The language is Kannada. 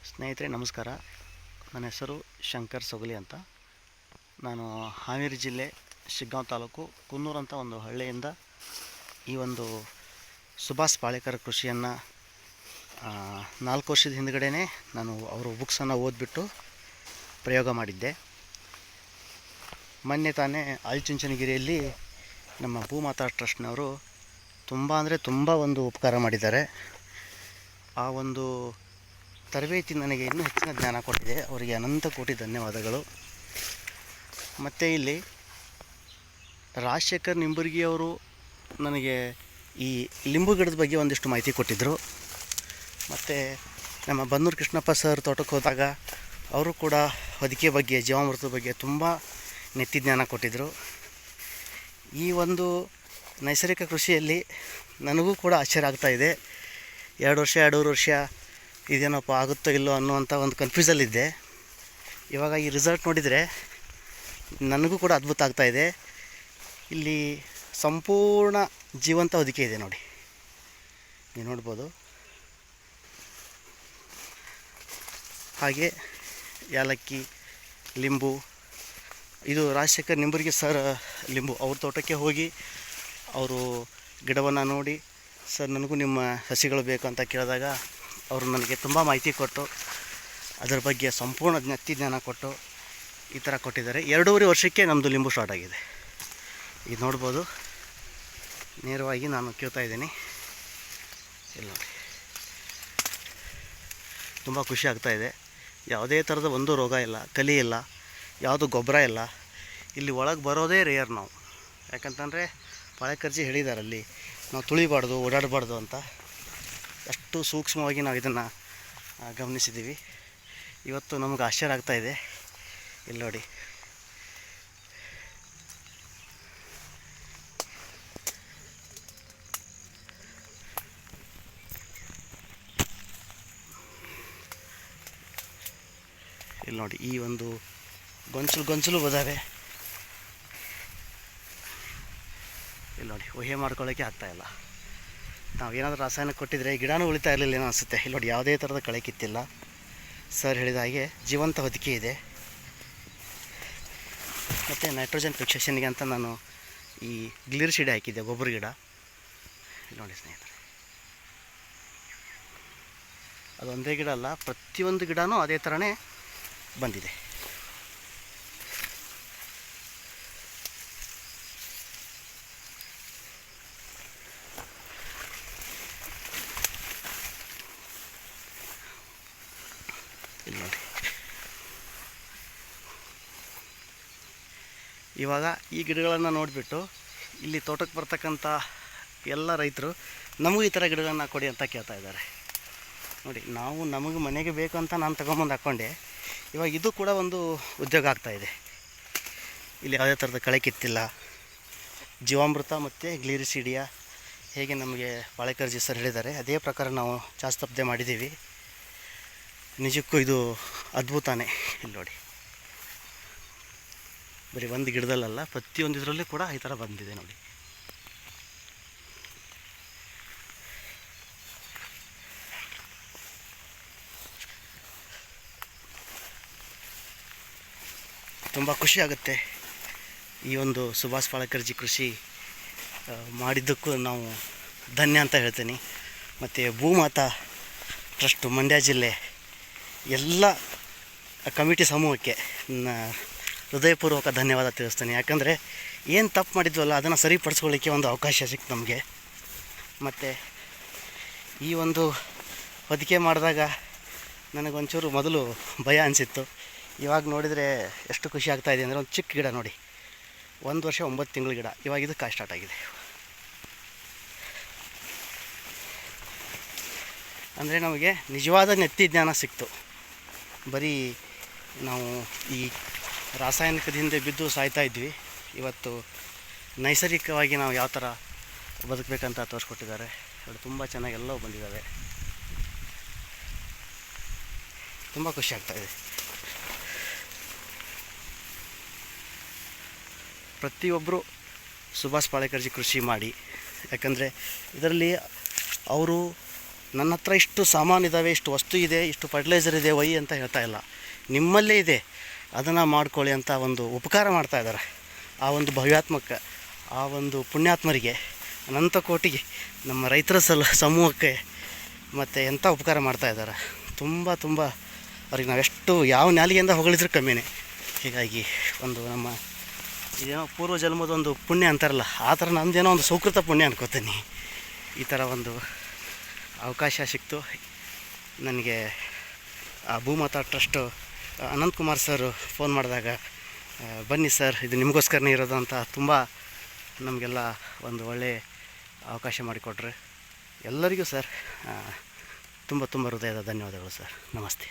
ಸ್ನೇಹಿತರೆ ನಮಸ್ಕಾರ. ನನ್ನ ಹೆಸರು ಶಂಕರ್ ಸೊಗಲಿ ಅಂತ. ನಾನು ಹಾವೇರಿ ಜಿಲ್ಲೆ ಶಿಗ್ಗಾಂವ್ ತಾಲೂಕು ಕುನ್ನೂರು ಅಂತ ಒಂದು ಹಳ್ಳಿಯಿಂದ ಈ ಒಂದು ಸುಭಾಷ್ ಪಾಳೇಕರ್ ಕೃಷಿಯನ್ನು 4 ವರ್ಷದ ಹಿಂದುಗಡೆ ನಾನು ಅವರು ಬುಕ್ಸನ್ನು ಓದಿಬಿಟ್ಟು ಪ್ರಯೋಗ ಮಾಡಿದ್ದೆ. ಮೊನ್ನೆ ತಾನೇ ಆದಿಚುಂಚನಗಿರಿಯಲ್ಲಿ ನಮ್ಮ ಭೂಮಾತಾ ಟ್ರಸ್ಟ್ನವರು ತುಂಬ ಒಂದು ಉಪಕಾರ ಮಾಡಿದ್ದಾರೆ. ಆ ಒಂದು ತರಬೇತಿ ನನಗೆ ಇನ್ನೂ ಹೆಚ್ಚಿನ ಜ್ಞಾನ ಕೊಟ್ಟಿದೆ. ಅವರಿಗೆ ಅನಂತ ಕೋಟಿ ಧನ್ಯವಾದಗಳು. ಮತ್ತು ಇಲ್ಲಿ ರಾಜಶೇಖರ್ ನಿಂಬರ್ಗಿಯವರು ನನಗೆ ಈ ಲಿಂಬು ಗಿಡದ ಬಗ್ಗೆ ಒಂದಿಷ್ಟು ಮಾಹಿತಿ ಕೊಟ್ಟಿದ್ದರು. ಮತ್ತು ನಮ್ಮ ಬನ್ನೂರು ಕೃಷ್ಣಪ್ಪ ಸರ್ ತೋಟಕ್ಕೆ ಹೋದಾಗ ಅವರು ಕೂಡ ಹೊದಿಕೆ ಬಗ್ಗೆ, ಜೀವಾಮೃತದ ಬಗ್ಗೆ ತುಂಬ ನೆತ್ತಿ ಜ್ಞಾನ ಕೊಟ್ಟಿದ್ದರು. ಈ ಒಂದು ನೈಸರ್ಗಿಕ ಕೃಷಿಯಲ್ಲಿ ನನಗೂ ಕೂಡ ಆಶ್ಚರ್ಯ ಆಗ್ತಾಯಿದೆ. 2 ವರ್ಷ ಇದೇನಪ್ಪ ಆಗುತ್ತೋ ಇಲ್ಲೋ ಅನ್ನುವಂಥ ಒಂದು ಕನ್ಫ್ಯೂಸಲ್ಲಿದ್ದೆ. ಇವಾಗ ಈ ರಿಸಲ್ಟ್ ನೋಡಿದರೆ ನನಗೂ ಕೂಡ ಅದ್ಭುತ ಆಗ್ತಾಯಿದೆ. ಇಲ್ಲಿ ಸಂಪೂರ್ಣ ಜೀವಂತ ಹೊದಿಕೆ ಇದೆ ನೋಡಿ, ನೀವು ನೋಡ್ಬೋದು. ಹಾಗೆ ಯಾಲಕ್ಕಿ, ಲಿಂಬು, ಇದು ರಾಜಶೇಖರ್ ನಿಂಬರ್ಗಿ ಸರ್ ಲಿಂಬು. ಅವ್ರ ತೋಟಕ್ಕೆ ಹೋಗಿ ಅವರು ಗಿಡವನ್ನು ನೋಡಿ, ಸರ್ ನನಗೂ ನಿಮ್ಮ ಸಸಿಗಳು ಬೇಕು ಅಂತ ಕೇಳಿದಾಗ ಅವರು ನನಗೆ ತುಂಬ ಮಾಹಿತಿ ಕೊಟ್ಟು ಅದರ ಬಗ್ಗೆ ಸಂಪೂರ್ಣ ನೆತ್ತಿ ಜ್ಞಾನ ಕೊಟ್ಟು ಈ ಥರ ಕೊಟ್ಟಿದ್ದಾರೆ. 2.5 ವರ್ಷಕ್ಕೆ ನಮ್ಮದು ಲಿಂಬು ಸ್ಟಾರ್ಟ್ ಆಗಿದೆ. ಇದು ನೋಡ್ಬೋದು, ನೇರವಾಗಿ ನಾನು ಕೇಳ್ತಾ ಇದ್ದೀನಿ. ಇಲ್ಲಿ ನೋಡಿ, ತುಂಬ ಖುಷಿ ಆಗ್ತಾಯಿದೆ. ಯಾವುದೇ ಥರದ ಒಂದು ರೋಗ ಇಲ್ಲ, ಕಲಿ ಇಲ್ಲ, ಯಾವುದು ಗೊಬ್ಬರ ಇಲ್ಲ. ಇಲ್ಲಿ ಒಳಗೆ ಬರೋದೇ ರೇರ್ ನಾವು. ಯಾಕಂತಂದರೆ ಪಾಳೇಕರ್ಜಿ ಹೇಳಿದಾರಲ್ಲಿ ನಾವು ತುಳಿಬಾರ್ದು, ಓಡಾಡಬಾರ್ದು ಅಂತ. ಅಷ್ಟು ಸೂಕ್ಷ್ಮವಾಗಿ ನಾವು ಇದನ್ನು ಗಮನಿಸಿದ್ದೀವಿ. ಇವತ್ತು ನಮಗೆ ಆಶ್ಚರ್ಯ ಆಗ್ತಾಯಿದೆ. ಇಲ್ಲಿ ನೋಡಿ, ಇಲ್ಲಿ ನೋಡಿ, ಈ ಒಂದು ಗೊಂಚಲು ಬದಾವೆ. ಇಲ್ಲಿ ನೋಡಿ, ಊಹೆ ಮಾಡ್ಕೊಳ್ಳೋಕ್ಕೆ ಆಗ್ತಾಯಿಲ್ಲ. ನಾವು ಏನಾದರೂ ರಾಸಾಯನಿಕ ಕೊಟ್ಟಿದ್ರೆ ಗಿಡನೂ ಉಳಿತಾ ಇರಲಿಲ್ಲ ಏನೋ ಅನಿಸುತ್ತೆ. ಇಲ್ಲಿ ನೋಡಿ, ಯಾವುದೇ ಥರದ ಕಳೆ ಕಿತ್ತಿಲ್ಲ. ಸರ್ ಹೇಳಿದ ಹಾಗೆ ಜೀವಂತ ಹೊದಿಕೆ ಇದೆ. ಮತ್ತು ನೈಟ್ರೋಜನ್ ಫಿಕ್ಸೇಷನ್ಗೆ ಅಂತ ನಾನು ಈ ಗ್ಲಿರಿಸಿಡ್ ಹಾಕಿದ್ದೆ, ಗೊಬ್ಬರ ಗಿಡ. ಇಲ್ಲಿ ನೋಡಿ ಸ್ನೇಹಿತರೆ, ಅದೊಂದೇ ಗಿಡ ಅಲ್ಲ, ಪ್ರತಿಯೊಂದು ಗಿಡನೂ ಅದೇ ಥರನೇ ಬಂದಿದೆ. ಇಲ್ಲಿ ನೋಡಿ, ಇವಾಗ ಈ ಗಿಡಗಳನ್ನು ನೋಡಿಬಿಟ್ಟು ಇಲ್ಲಿ ತೋಟಕ್ಕೆ ಬರ್ತಕ್ಕಂಥ ಎಲ್ಲ ರೈತರು ನಮಗೂ ಈ ಥರ ಗಿಡಗಳನ್ನು ಕೊಡಿ ಅಂತ ಕೇಳ್ತಾ ಇದ್ದಾರೆ. ನೋಡಿ, ನಮಗೆ ಮನೆಗೆ ಬೇಕು ಅಂತ ನಾನು ತಗೊಂಬಂದು ಹಾಕ್ಕೊಂಡೆ. ಇವಾಗ ಇದು ಕೂಡ ಒಂದು ಉದ್ಯೋಗ ಆಗ್ತಾಯಿದೆ. ಇಲ್ಲಿ ಯಾವುದೇ ಥರದ ಕಳೆ ಕಿತ್ತಿಲ್ಲ. ಜೀವಾಮೃತ ಮತ್ತು ಗ್ಲಿರಿಸಿಡಿಯಾ ಹೇಗೆ ನಮಗೆ ಪಾಳೇಕರ್ಜಿ ಸರ್ ಹೇಳಿದ್ದಾರೆ ಅದೇ ಪ್ರಕಾರ ನಾವು ಜಾಸ್ತಿ ತಪ್ಪದೆ ಮಾಡಿದ್ದೀವಿ. ನಿಜಕ್ಕೂ ಇದು ಅದ್ಭುತನೇ. ಇಲ್ಲಿ ನೋಡಿ, ಬರೀ ಒಂದು ಗಿಡದಲ್ಲ, ಪ್ರತಿಯೊಂದು ಇದರಲ್ಲೂ ಕೂಡ ಈ ಥರ ಬಂದಿದೆ ನೋಡಿ. ತುಂಬ ಖುಷಿ ಆಗುತ್ತೆ. ಈ ಒಂದು ಸುಭಾಷ್ ಪಾಳೇಕರ್ಜಿ ಕೃಷಿ ಮಾಡಿದ್ದಕ್ಕೂ ನಾವು ಧನ್ಯ ಅಂತ ಹೇಳ್ತೀನಿ. ಮತ್ತು ಭೂಮಾತಾ ಟ್ರಸ್ಟು ಮಂಡ್ಯ ಜಿಲ್ಲೆ ಎಲ್ಲ ಕಮಿಟಿ ಸಮೂಹಕ್ಕೆ ಹೃದಯಪೂರ್ವಕ ಧನ್ಯವಾದ ತಿಳಿಸ್ತೀನಿ. ಯಾಕಂದರೆ ಏನು ತಪ್ಪು ಮಾಡಿದ್ವಲ್ಲ ಅದನ್ನು ಸರಿಪಡಿಸ್ಕೊಳ್ಳಿಕ್ಕೆ ಒಂದು ಅವಕಾಶ ಸಿಕ್ತು ನಮಗೆ. ಮತ್ತು ಈ ಒಂದು ಹೊದಿಕೆ ಮಾಡಿದಾಗ ನನಗೊಂಚೂರು ಮೊದಲು ಭಯ ಅನಿಸಿತ್ತು. ಇವಾಗ ನೋಡಿದರೆ ಎಷ್ಟು ಖುಷಿ ಆಗ್ತಾಯಿದೆ ಅಂದರೆ, ಒಂದು ಚಿಕ್ಕ ಗಿಡ ನೋಡಿ, 1 ವರ್ಷ 9 ತಿಂಗಳ ಗಿಡ, ಇವಾಗ ಇದು ಕಾಯಿ ಸ್ಟಾರ್ಟ್ ಆಗಿದೆ. ಅಂದರೆ ನಮಗೆ ನಿಜವಾದ ನೆತ್ತಿ ಜ್ಞಾನ ಸಿಕ್ತು. ಬರೀ ನಾವು ಈ ರಾಸಾಯನಿಕದಿಂದ ಬಿದ್ದು ಸಾಯ್ತಾ ಇದ್ವಿ. ಇವತ್ತು ನೈಸರ್ಗಿಕವಾಗಿ ನಾವು ಯಾವ ಥರ ಬದುಕಬೇಕಂತ ತೋರಿಸ್ಕೊಟ್ಟಿದ್ದಾರೆ. ಅದು ತುಂಬ ಚೆನ್ನಾಗಿ ಎಲ್ಲವೂ ಬಂದಿದ್ದಾವೆ. ತುಂಬ ಖುಷಿ ಆಗ್ತಾಯಿದೆ. ಪ್ರತಿಯೊಬ್ಬರು ಸುಭಾಷ್ ಪಾಳೇಕರ್ಜಿ ಕೃಷಿ ಮಾಡಿ. ಯಾಕಂದರೆ ಇದರಲ್ಲಿ ಅವರು ನನ್ನ ಹತ್ರ ಇಷ್ಟು ಸಾಮಾನು ಇದ್ದಾವೆ, ಇಷ್ಟು ವಸ್ತು ಇದೆ, ಇಷ್ಟು ಫರ್ಟಿಲೈಸರ್ ಇದೆ ಒಯ್ಯಿ ಅಂತ ಹೇಳ್ತಾ ಇಲ್ಲ. ನಿಮ್ಮಲ್ಲೇ ಇದೆ, ಅದನ್ನು ಮಾಡ್ಕೊಳ್ಳಿ ಅಂತ ಒಂದು ಉಪಕಾರ ಮಾಡ್ತಾ ಇದ್ದಾರೆ. ಆ ಒಂದು ಭವ್ಯಾತ್ಮಕ, ಆ ಒಂದು ಪುಣ್ಯಾತ್ಮರಿಗೆ, ಅನಂತ ಕೋಟಿಗೆ, ನಮ್ಮ ರೈತರ ಸಮೂಹಕ್ಕೆ ಮತ್ತು ಎಂಥ ಉಪಕಾರ ಮಾಡ್ತಾ ಇದ್ದಾರೆ. ತುಂಬ ತುಂಬ ಅವ್ರಿಗೆ ನಾವೆಷ್ಟು ಯಾವ ನಾಲಿಗೆಯಿಂದ ಹೊಗಳಿದ್ರೂ ಕಮ್ಮಿನೇ. ಹೀಗಾಗಿ ಒಂದು ನಮ್ಮ ಇದೇನೋ ಪೂರ್ವ ಜನ್ಮದೊಂದು ಪುಣ್ಯ ಅಂತಾರಲ್ಲ, ಆ ಥರ ನಮ್ಮದೇನೋ ಒಂದು ಸುಕೃತ ಪುಣ್ಯ ಅನ್ಕೋತೀನಿ. ಈ ಥರ ಒಂದು ಅವಕಾಶ ಸಿಕ್ತು ನನಗೆ. ಆ Bhumata trust Ananthkumar sir phone ಮಾಡಿದಾಗ, ಬನ್ನಿ ಸರ್ ಇದು ನಿಮಗೋಸ್ಕರನೇ ಇರೋದು ಅಂತ ತುಂಬ ನಮಗೆಲ್ಲ ಒಂದು ಒಳ್ಳೆಯ ಅವಕಾಶ ಮಾಡಿಕೊಟ್ರೆ. ಎಲ್ಲರಿಗೂ ಸರ್ ತುಂಬ ತುಂಬ ಹೃದಯದ ಧನ್ಯವಾದಗಳು ಸರ್. ನಮಸ್ತೆ.